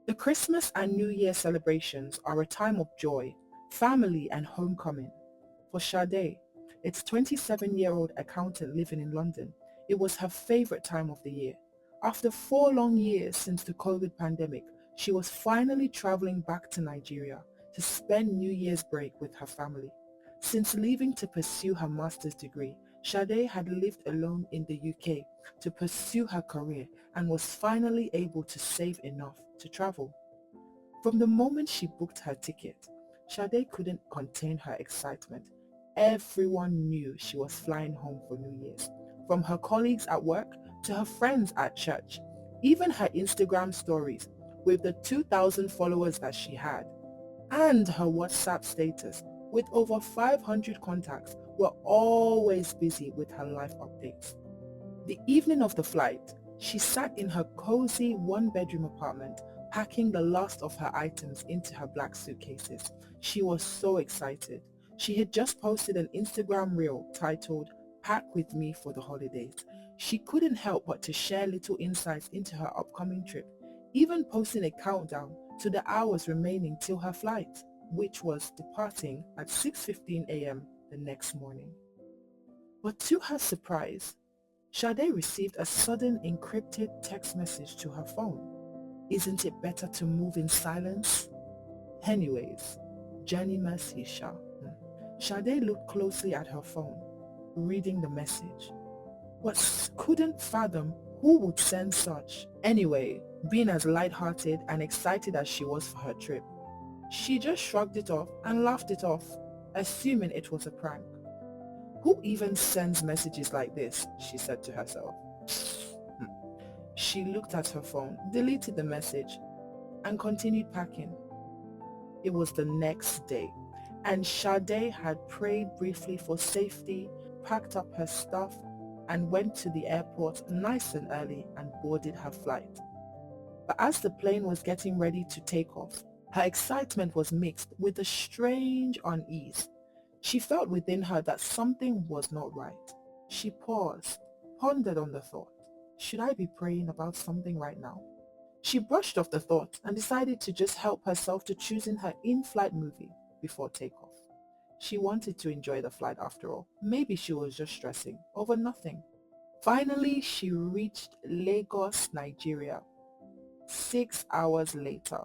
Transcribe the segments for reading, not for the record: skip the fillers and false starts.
The Christmas and New Year celebrations are a time of joy, family and homecoming. For Sade, its 27-year-old accountant living in London, it was her favorite time of the year. After 4 long years since the COVID pandemic, she was finally traveling back to Nigeria to spend New Year's break with her family. Since leaving to pursue her master's degree, Sade had lived alone in the UK to pursue her career and was finally able to save enough to travel. From the moment she booked her ticket, Sade couldn't contain her excitement. Everyone knew she was flying home for New Year's, from her colleagues at work to her friends at church. Even her Instagram stories, with the 2,000 followers that she had, and her WhatsApp status, with over 500 contacts, were always busy with her life updates. The evening of the flight, she sat in her cozy one-bedroom apartment, packing the last of her items into her black suitcases. She was so excited. She had just posted an Instagram reel titled, "Pack with me for the holidays." She couldn't help but to share little insights into her upcoming trip, even posting a countdown to the hours remaining till her flight, which was departing at 6:15 a.m. the next morning. But to her surprise, Sade received a sudden encrypted text message to her phone. "Isn't it better to move in silence?" Anyways, Jenny Mercisha. Sade looked closely at her phone, reading the message, but couldn't fathom who would send such. Anyway, being as lighthearted and excited as she was for her trip, she just shrugged it off and laughed it off, assuming it was a prank. "Who even sends messages like this?" she said to herself. Hmm. She looked at her phone, deleted the message, and continued packing. It was the next day, and Sade had prayed briefly for safety, packed up her stuff, and went to the airport nice and early and boarded her flight. But as the plane was getting ready to take off, her excitement was mixed with a strange unease. She felt within her that something was not right. She paused, pondered on the thought. Should I be praying about something right now? She brushed off the thought and decided to just help herself to choosing her in-flight movie before takeoff. She wanted to enjoy the flight after all. Maybe she was just stressing over nothing. Finally, she reached Lagos, Nigeria, 6 hours later.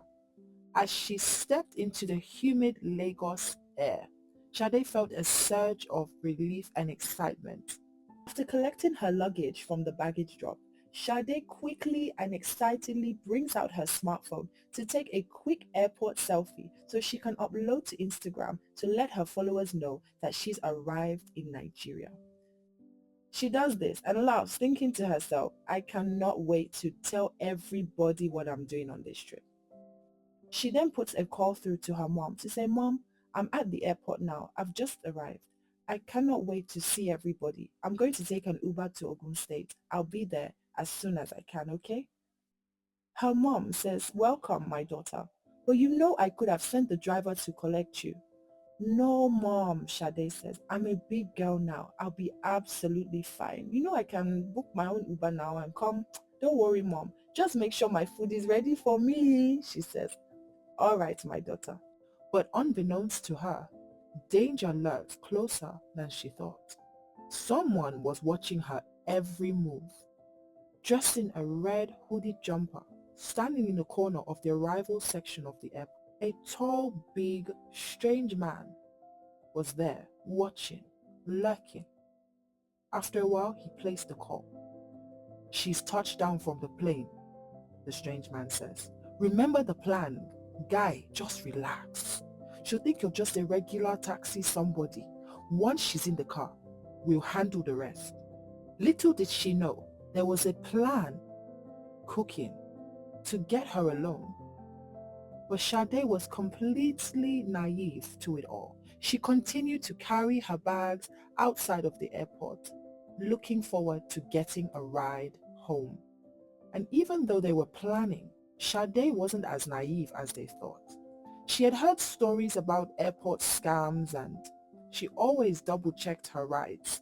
As she stepped into the humid Lagos air, Sade felt a surge of relief and excitement. After collecting her luggage from the baggage drop, Sade quickly and excitedly brings out her smartphone to take a quick airport selfie so she can upload to Instagram to let her followers know that she's arrived in Nigeria. She does this and laughs, thinking to herself, I cannot wait to tell everybody what I'm doing on this trip. She then puts a call through to her mom to say, "Mom, I'm at the airport now. I've just arrived. I cannot wait to see everybody. I'm going to take an Uber to Ogun State. I'll be there as soon as I can, okay?" Her mom says, "Welcome, my daughter. But you know I could have sent the driver to collect you." "No, mom," Sade says. "I'm a big girl now. I'll be absolutely fine. You know I can book my own Uber now and come. Don't worry, mom. Just make sure my food is ready for me," she says. "All right, my daughter." But unbeknownst to her, danger lurked closer than she thought. Someone was watching her every move. Dressed in a red hooded jumper, standing in the corner of the arrival section of the airport, a tall, big, strange man was there, watching, lurking. After a while, he placed the call. "She's touched down from the plane," the strange man says. "Remember the plan. Guy, just relax. She'll think you're just a regular taxi somebody. Once she's in the car, we'll handle the rest." Little did she know, there was a plan cooking to get her alone. But Sade was completely naive to it all. She continued to carry her bags outside of the airport, looking forward to getting a ride home. And even though they were planning, Sade wasn't as naive as they thought. She had heard stories about airport scams and she always double-checked her rides.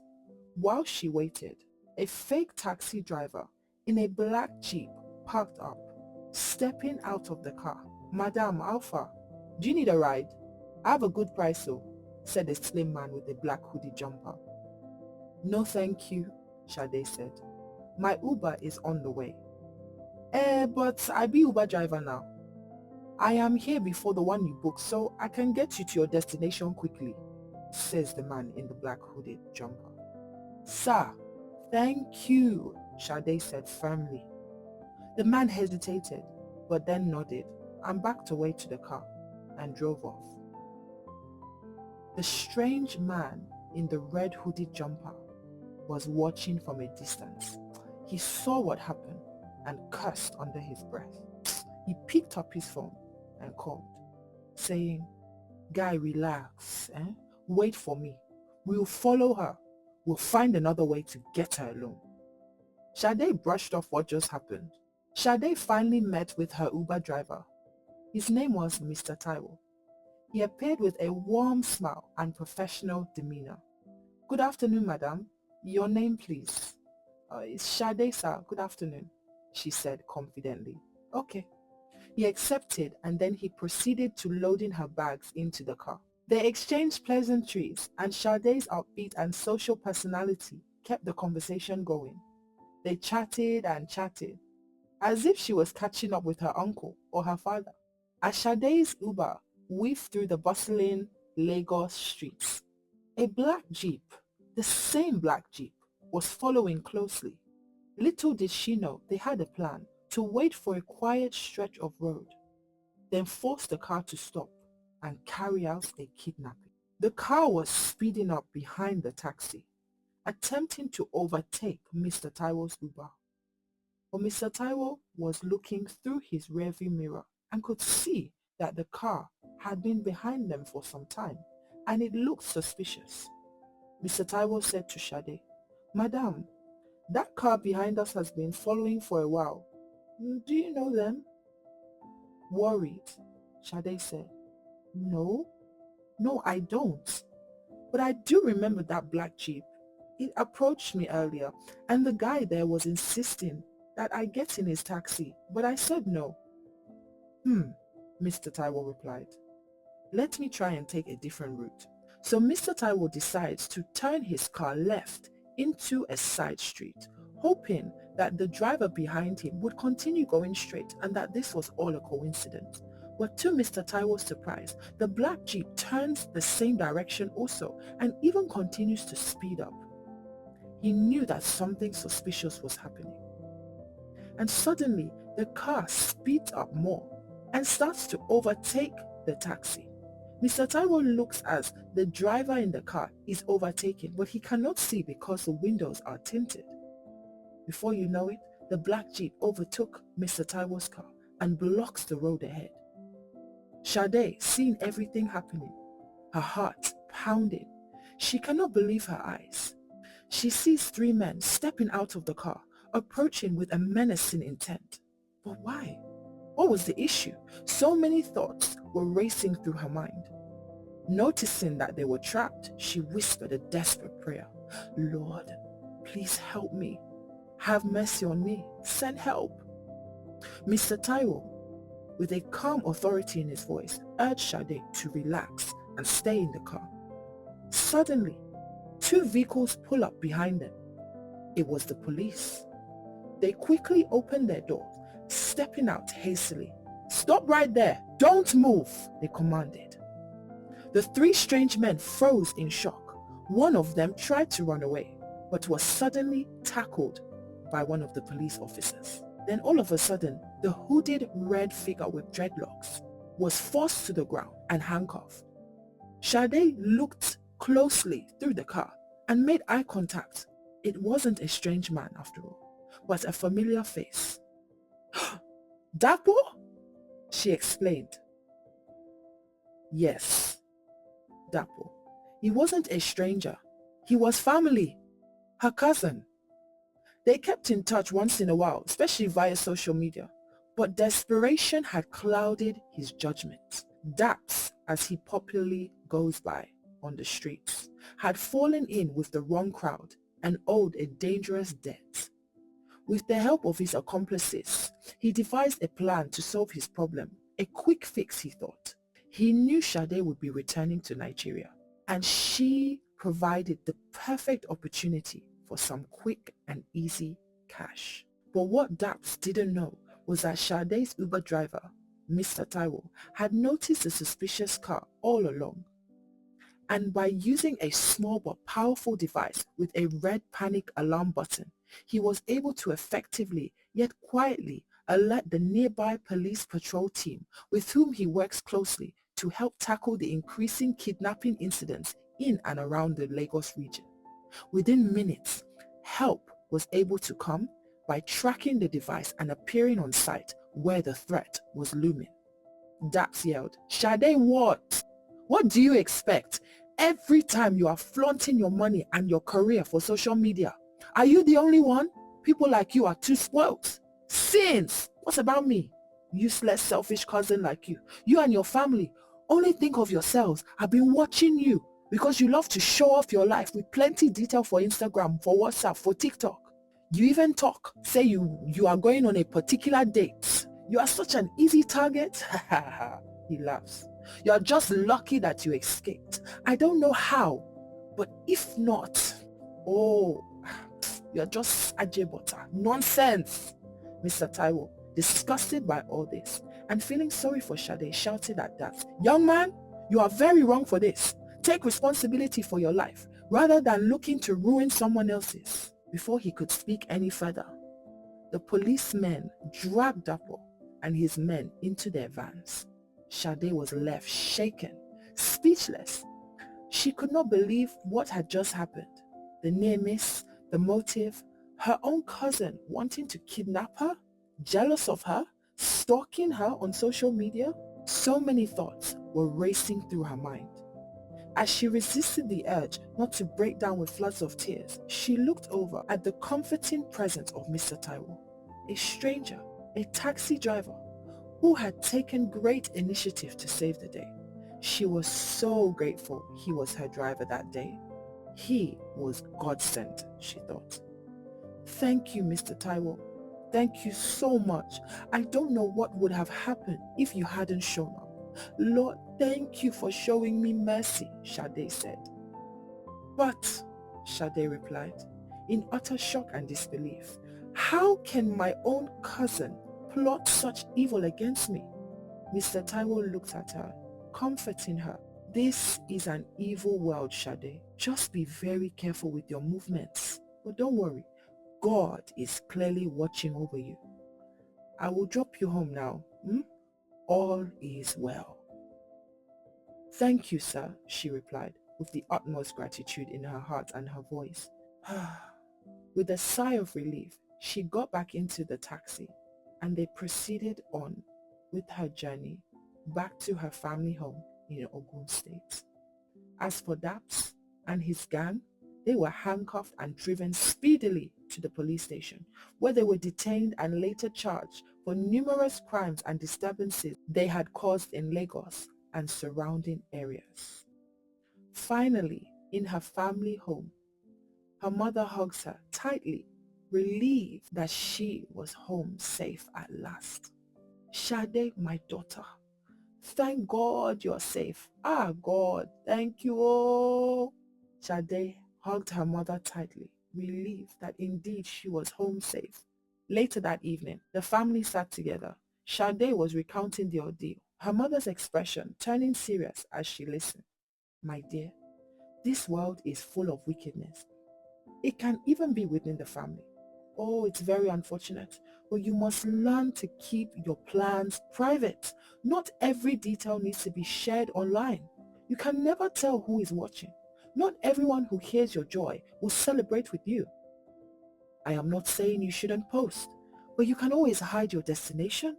While she waited, a fake taxi driver in a black Jeep parked up, Stepping out of the car, "Madam, Alpha, do you need a ride? I have a good price, so," said a slim man with a black hoodie jumper. "No thank you," Sade said. "My Uber is on the way." But I be Uber driver now. I am here before the one you booked, so I can get you to your destination quickly," says the man in the black hooded jumper. "Sir, thank you," Sade said firmly. The man hesitated, but then nodded and backed away to the car and drove off. The strange man in the red hooded jumper was watching from a distance. He saw what happened and cursed under his breath. He picked up his phone and called, saying, "Guy, relax, eh? Wait for me. We'll follow her. We'll find another way to get her alone." Sade brushed off what just happened. Sade finally met with her Uber driver. His name was Mr. Taiwo. He appeared with a warm smile and professional demeanor. "Good afternoon, madam. Your name, please?" "It's Sade, sir. Good afternoon," she said confidently. "Okay." He accepted, and then he proceeded to loading her bags into the car. They exchanged pleasantries, and Sade's upbeat and social personality kept the conversation going. They chatted and chatted, as if she was catching up with her uncle or her father. As Sade's Uber weaved through the bustling Lagos streets, a black Jeep, the same black Jeep, was following closely. Little did she know they had a plan to wait for a quiet stretch of road, then force the car to stop and carry out a kidnapping. The car was speeding up behind the taxi, attempting to overtake Mr. Taiwo's Uber. But Mr. Taiwo was looking through his rearview mirror and could see that the car had been behind them for some time, and it looked suspicious. Mr. Taiwo said to Sade, "Madam, that car behind us has been following for a while. Do you know them?" Worried, Sade said, "No, no, I don't. But I do remember that black Jeep. It approached me earlier, and the guy there was insisting that I get in his taxi, but I said no." Mr. Taiwo replied. "Let me try and take a different route." So Mr. Taiwo decides to turn his car left into a side street, hoping that the driver behind him would continue going straight and that this was all a coincidence. But to Mr. Taiwo's surprise, the black Jeep turns the same direction also and even continues to speed up. He knew that something suspicious was happening. And suddenly, the car speeds up more and starts to overtake the taxi. Mr. Taiwo looks as the driver in the car is overtaken, but he cannot see because the windows are tinted. Before you know it, the black Jeep overtook Mr. Taiwo's car and blocks the road ahead. Sade, seeing everything happening, her heart pounding, she cannot believe her eyes. She sees three men stepping out of the car, approaching with a menacing intent. But why? What was the issue? So many thoughts were racing through her mind. Noticing that they were trapped, she whispered a desperate prayer. "Lord, please help me. Have mercy on me. Send help." Mr. Taiwo, with a calm authority in his voice, urged Sade to relax and stay in the car. Suddenly, two vehicles pull up behind them. It was the police. They quickly opened their doors, stepping out hastily. "Stop right there! Don't move!" they commanded. The three strange men froze in shock. One of them tried to run away, but was suddenly tackled by one of the police officers. Then all of a sudden, the hooded red figure with dreadlocks was forced to the ground and handcuffed. Sade looked closely through the car and made eye contact. It wasn't a strange man after all, but a familiar face. "Dapo?" she explained. Yes, Dapo. He wasn't a stranger. He was family, her cousin. They kept in touch once in a while, especially via social media, but desperation had clouded his judgment. Daps, as he popularly goes by on the streets, had fallen in with the wrong crowd and owed a dangerous debt. With the help of his accomplices, he devised a plan to solve his problem. A quick fix, he thought. He knew Sade would be returning to Nigeria, and she provided the perfect opportunity for some quick and easy cash. But what Daps didn't know was that Sade's Uber driver, Mr. Taiwo, had noticed the suspicious car all along. And by using a small but powerful device with a red panic alarm button, he was able to effectively yet quietly alert the nearby police patrol team with whom he works closely to help tackle the increasing kidnapping incidents in and around the Lagos region. Within minutes, help was able to come by tracking the device and appearing on site where the threat was looming. Daps yelled, "Sade, what? What do you expect? Every time you are flaunting your money and your career for social media. Are you the only one? People like you are too spoilt. Since, what about me? Useless, selfish cousin like you. You and your family only think of yourselves. I've been watching you because you love to show off your life with plenty detail for Instagram, for WhatsApp, for TikTok. You even talk, say you are going on a particular date. You are such an easy target." He laughs. "You are just lucky that you escaped. I don't know how, but if not, oh, you're just ajebota. Nonsense." Mr. Taiwo, disgusted by all this and feeling sorry for Sade, shouted at that, "Young man, you are very wrong for this. Take responsibility for your life rather than looking to ruin someone else's." Before he could speak any further, the policemen dragged Dapo and his men into their vans. Sade was left shaken, speechless. She could not believe what had just happened. The near miss, the motive, her own cousin wanting to kidnap her, jealous of her, stalking her on social media. So many thoughts were racing through her mind. As she resisted the urge not to break down with floods of tears, she looked over at the comforting presence of Mr. Taiwo, a stranger, a taxi driver, who had taken great initiative to save the day. She was so grateful he was her driver that day. He was God-sent, she thought. "Thank you, Mr. Taiwo. Thank you so much. I don't know what would have happened if you hadn't shown up. Lord, thank you for showing me mercy," Sade said. "But," Sade replied, in utter shock and disbelief, "how can my own cousin plot such evil against me?" Mr. Taiwo looked at her, comforting her. "This is an evil world, Sade. Just be very careful with your movements. But don't worry, God is clearly watching over you. I will drop you home now. All is well." "Thank you, sir," she replied, with the utmost gratitude in her heart and her voice. With a sigh of relief, she got back into the taxi, and they proceeded on with her journey back to her family home in Ogun State. As for Daps and his gang, they were handcuffed and driven speedily to the police station, where they were detained and later charged for numerous crimes and disturbances they had caused in Lagos and surrounding areas. Finally, in her family home, her mother hugs her tightly, relieved that she was home safe at last. "Sade, my daughter, thank God you're safe. Ah, God, thank you." Oh. Sade hugged her mother tightly, relieved that indeed she was home safe. Later that evening, the family sat together. Sade was recounting the ordeal, her mother's expression turning serious as she listened. "My dear, this world is full of wickedness. It can even be within the family. Oh, it's very unfortunate, but you must learn to keep your plans private. Not every detail needs to be shared online. You can never tell who is watching. Not everyone who hears your joy will celebrate with you. I am not saying you shouldn't post, but you can always hide your destination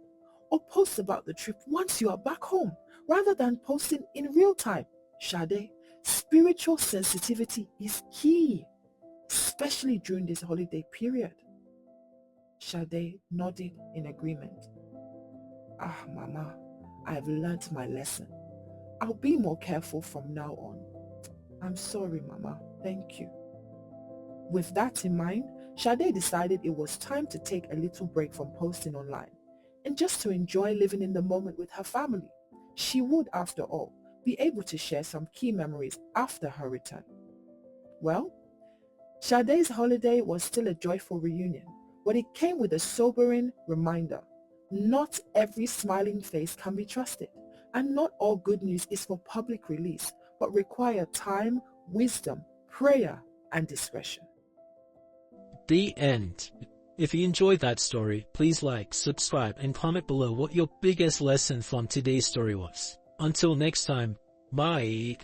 or post about the trip once you are back home rather than posting in real time. Sade, spiritual sensitivity is key, especially during this holiday period." Sade nodded in agreement. "Ah, Mama, I've learnt my lesson. I'll be more careful from now on. I'm sorry, Mama. Thank you." With that in mind, Sade decided it was time to take a little break from posting online and just to enjoy living in the moment with her family. She would, after all, be able to share some key memories after her return. Well, Sade's holiday was still a joyful reunion, but it came with a sobering reminder. Not every smiling face can be trusted, and not all good news is for public release, but require time, wisdom, prayer, and discretion. The end. If you enjoyed that story, please like, subscribe, and comment below what your biggest lesson from today's story was. Until next time, bye.